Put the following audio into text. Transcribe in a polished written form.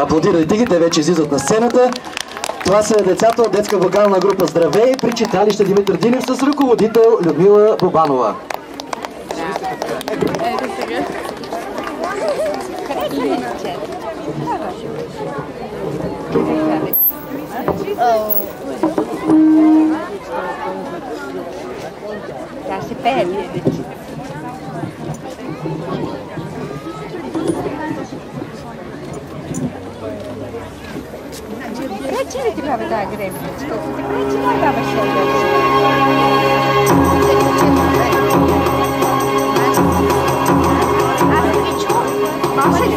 Аплодирайте ги, те вече излизат на сцената. Това са децата от детска вокална група Здравей при читалище Димитър Динев с ръководител Людмила Бобанова. Tää se pehmeä. Причина ти баба да греб, защото ти причина баба ще да. Аз ви чу, може ли